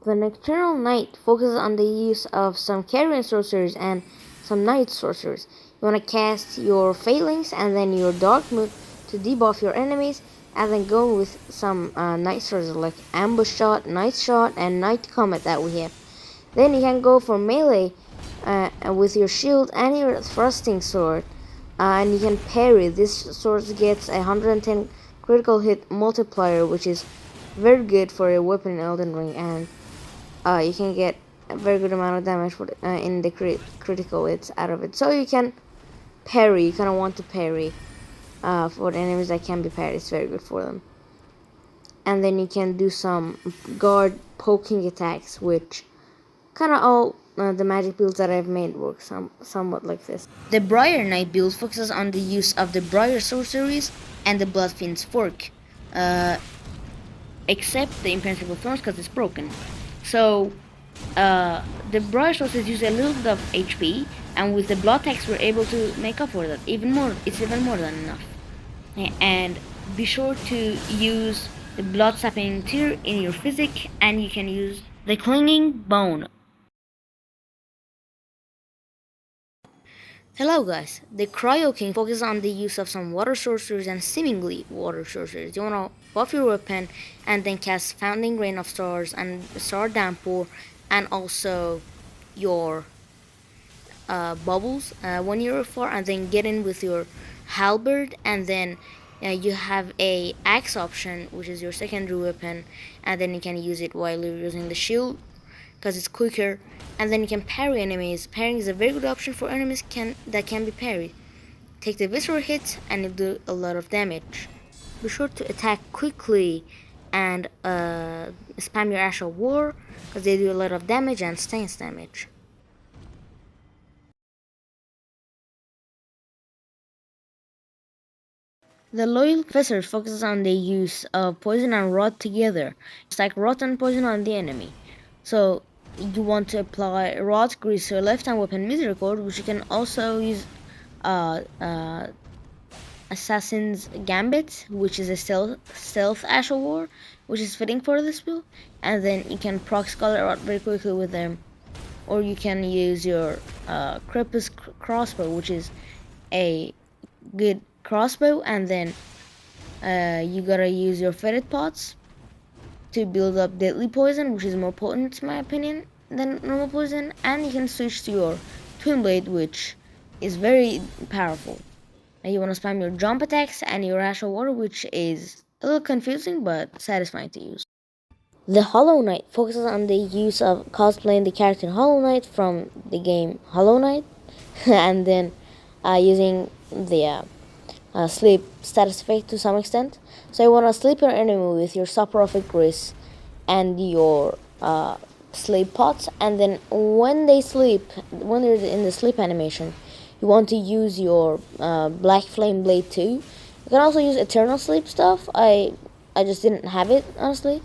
The Nocturnal Knight focuses on the use of some carrion sorcerers and some night sorcerers. You want to cast your Failings and then your Dark move to debuff your enemies, and then go with some night sorcerers like Ambush Shot, Night Shot, and Night Comet that we have. Then you can go for melee with your shield and your thrusting sword, and you can parry. This sword gets a 110 critical hit multiplier, which is very good for a weapon in Elden Ring, and you can get a very good amount of damage in the critical hits out of it. So you can parry. You kind of want to parry for the enemies that can be parried. It's very good for them. And then you can do some guard poking attacks, which kind of all the magic builds that I've made work somewhat like this. The Briar Knight build focuses on the use of the Briar sorceries and the Bloodfiend's Fork, except the Impenetrable Thorns because it's broken. So the Briar sorceries use a little bit of HP, and with the Blood Tax we're able to make up for that. Even more, it's even more than enough. And be sure to use the Blood Sapping Tear in your physic, and you can use the Clinging Bone. Hello guys, the Cryo King focuses on the use of some water sorcerers and seemingly water sorcerers. You wanna buff your weapon and then cast Founding Rain of Stars and Star Downpour, and also your bubbles when you're far, and then get in with your halberd, and then you have a axe option, which is your secondary weapon, and then you can use it while you're using the shield because it's quicker, and then you can parry enemies. Parrying is a very good option for enemies that can be parried. Take the visceral hit and you do a lot of damage. Be sure to attack quickly and spam your Ash of War because they do a lot of damage and stance damage. The Loyal Professor focuses on the use of poison and rot together. It's like rot and poison on the enemy. So you want to apply Rot Grease to your left hand weapon Misericord, which you can also use Assassin's Gambit, which is a stealth Ash of War, which is fitting for this build, and then you can proc Scarlet Rot very quickly with them. Or you can use your Crepus Crossbow, which is a good crossbow, and then you gotta use your Fetid Pots to build up Deadly Poison, which is more potent in my opinion than normal poison, and you can switch to your Twin Blade, which is very powerful. And you want to spam your jump attacks and your Ash of War, which is a little confusing but satisfying to use. The Hollow Knight focuses on the use of cosplaying the character Hollow Knight from the game Hollow Knight, and then using the sleep status effect to some extent. So you want to sleep your enemy with your Soporific Grease and your sleep pots, and then when they sleep, when they're in the sleep animation, you want to use your Black Flame Blade too. You can also use Eternal Sleep stuff. I just didn't have it, honestly.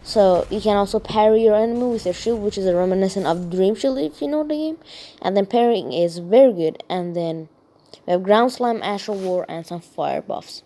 So you can also parry your enemy with your shield, which is a reminiscent of Dream Shield if you know the game. And then parrying is very good. And then we have Ground Slime, Ash of War, and some fire buffs.